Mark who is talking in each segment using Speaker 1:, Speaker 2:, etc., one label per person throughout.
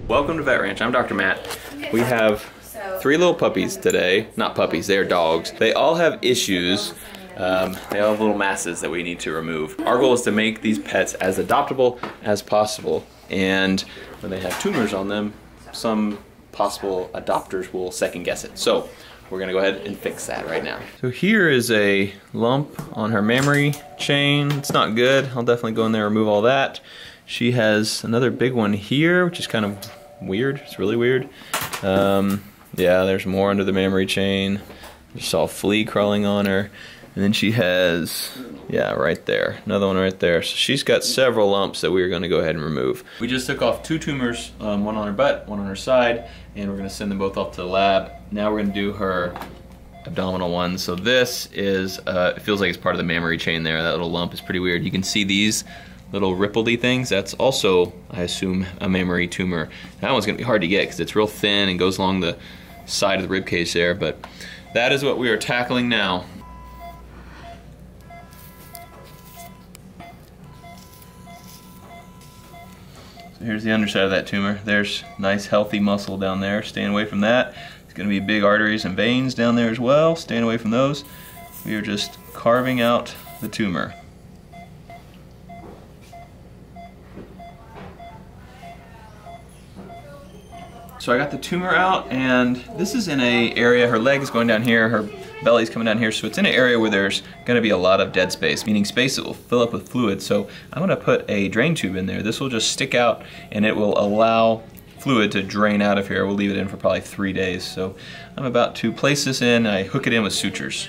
Speaker 1: Welcome to Vet Ranch. I'm Dr. Matt. We have 3 little puppies today. Not puppies, they're dogs. They all have issues. They all have little masses that we need to remove. Our goal is to make these pets as adoptable as possible. And when they have tumors on them, some possible adopters will second guess it. So we're gonna go ahead and fix that right now. So here is a lump on her mammary chain. It's not good. I'll definitely go in there and remove all that. She has another big one here, which is kind of weird. It's really weird. Yeah, there's more under the mammary chain. Just saw a flea crawling on her. And then she has, yeah, right there. Another one right there. So she's got several lumps that we're gonna go ahead and remove. We just took off 2 tumors, one on her butt, one on her side, and we're gonna send them both off to the lab. Now we're gonna do her abdominal one. So this is, it feels like it's part of the mammary chain there. That little lump is pretty weird. You can see these little rippledy things. That's also, I assume, a mammary tumor. That one's gonna be hard to get because it's real thin and goes along the side of the rib cage there, but that is what we are tackling now. So here's the underside of that tumor. There's nice healthy muscle down there. Staying away from that. There's gonna be big arteries and veins down there as well. Staying away from those. We are just carving out the tumor. So I got the tumor out, and this is in a area, her leg is going down here, her belly's coming down here, so it's in an area where there's gonna be a lot of dead space, meaning space that will fill up with fluid. So I'm gonna put a drain tube in there. This will just stick out and it will allow fluid to drain out of here. We'll leave it in for probably 3 days. So I'm about to place this in. I hook it in with sutures.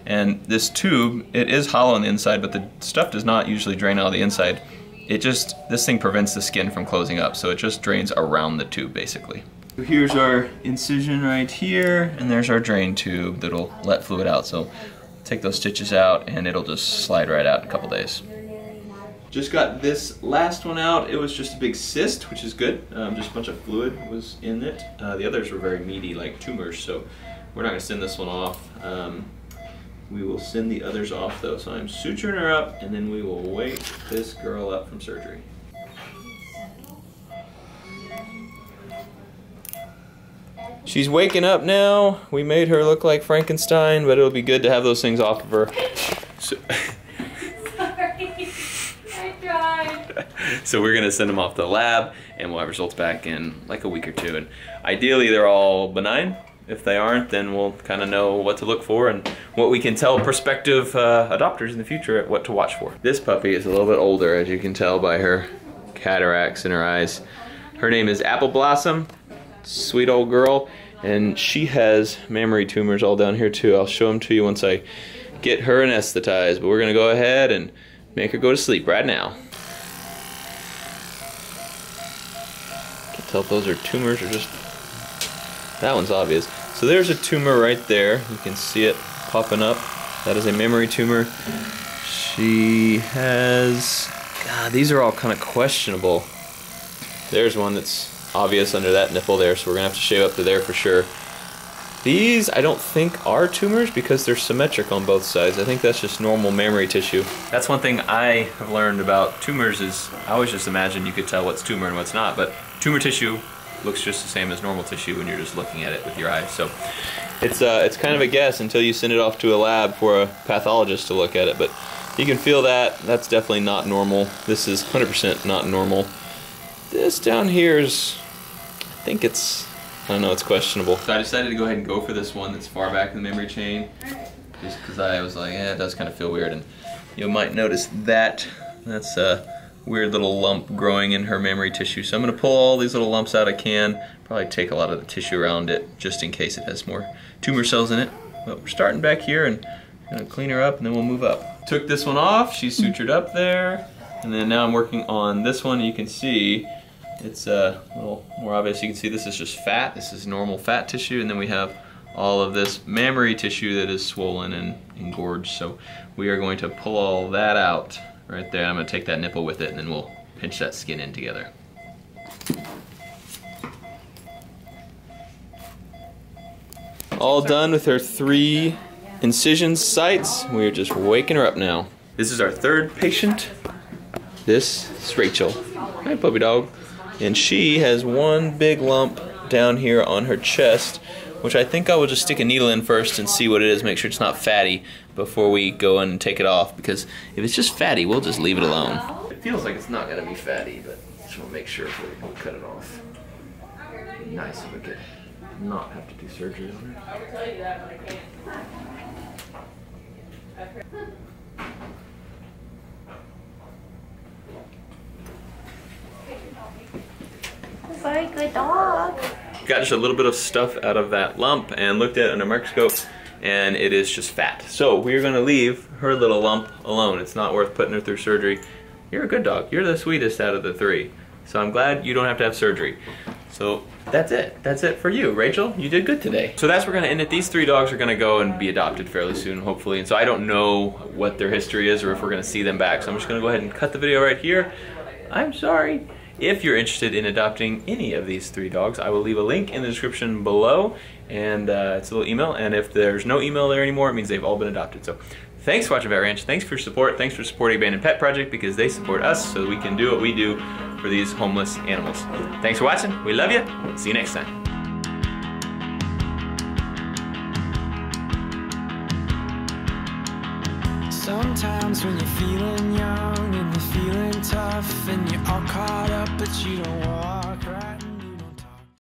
Speaker 1: And this tube, it is hollow on the inside, but the stuff does not usually drain out of the inside. It just, this thing prevents the skin from closing up, so it just drains around the tube basically. Here's our incision right here, and there's our drain tube that'll let fluid out. So take those stitches out and it'll just slide right out in a couple days. Just got this last one out. It was just a big cyst, which is good. Just a bunch of fluid was in it. The others were very meaty, like tumors, so we're not gonna send this one off. We will send the others off though. So I'm suturing her up, and then we will wake this girl up from surgery. She's waking up now. We made her look like Frankenstein, but it'll be good to have those things off of her. So,
Speaker 2: sorry, I tried.
Speaker 1: So we're gonna send them off to the lab, and we'll have results back in like a week or 2. And ideally, they're all benign. If they aren't, then we'll kind of know what to look for and what we can tell prospective adopters in the future what to watch for. This puppy is a little bit older, as you can tell by her cataracts in her eyes. Her name is Apple Blossom. Sweet old girl, and she has mammary tumors all down here too. I'll show them to you once I get her anesthetized, but we're gonna go ahead and make her go to sleep right now. Can't tell if those are tumors or just, that one's obvious. So there's a tumor right there. You can see it popping up. That is a mammary tumor. She has, God, these are all kind of questionable. There's one that's obvious under that nipple there, so we're gonna have to shave up to there for sure. These I don't think are tumors because they're symmetric on both sides. I think that's just normal mammary tissue. That's one thing I have learned about tumors is I always just imagine you could tell what's tumor and what's not, but tumor tissue looks just the same as normal tissue when you're just looking at it with your eyes. So it's kind of a guess until you send it off to a lab for a pathologist to look at it, but you can feel that. That's definitely not normal. This is 100% not normal. This down here is, I think it's, I don't know, it's questionable. So I decided to go ahead and go for this one that's far back in the memory chain, just because I was like, yeah, it does kind of feel weird. And you might notice that that's a weird little lump growing in her mammary tissue. So I'm going to pull all these little lumps out I can, probably take a lot of the tissue around it just in case it has more tumor cells in it. But we're starting back here and going to clean her up and then we'll move up. Took this one off, she's sutured up there, and then now I'm working on this one. You can see it's a little more obvious. You can see this is just fat. This is normal fat tissue, and then we have all of this mammary tissue that is swollen and engorged. So we are going to pull all that out right there. I'm going to take that nipple with it, and then we'll pinch that skin in together. All done with her 3 incision sites. We're just waking her up now. This is our 3rd patient. This is Rachel. Hi, puppy dog. And she has one big lump down here on her chest, which I think I will just stick a needle in first and see what it is, make sure it's not fatty before we go in and take it off, because if it's just fatty, we'll just leave it alone. It feels like it's not gonna be fatty, but just wanna make sure before we cut it off. It'd be nice if we could not have to do surgery on it.
Speaker 2: I would tell you that, but I can't. Very good dog.
Speaker 1: Got just a little bit of stuff out of that lump and looked at it under a microscope, and it is just fat. So we're gonna leave her little lump alone. It's not worth putting her through surgery. You're a good dog. You're the sweetest out of the three. So I'm glad you don't have to have surgery. So that's it. That's it for you, Rachel. You did good today. So that's where we're gonna end it. These 3 dogs are gonna go and be adopted fairly soon, hopefully. And so I don't know what their history is or if we're gonna see them back. So I'm just gonna go ahead and cut the video right here. I'm sorry. If you're interested in adopting any of these 3 dogs, I will leave a link in the description below, and it's a little email, and if there's no email there anymore, it means they've all been adopted. So thanks for watching Vet Ranch. Thanks for your support. Thanks for supporting Abandoned Pet Project, because they support us so we can do what we do for these homeless animals. Thanks for watching. We love you. See you next time.
Speaker 3: Sometimes when you're feeling young and you're feeling tough and you're all caught up but you don't walk right.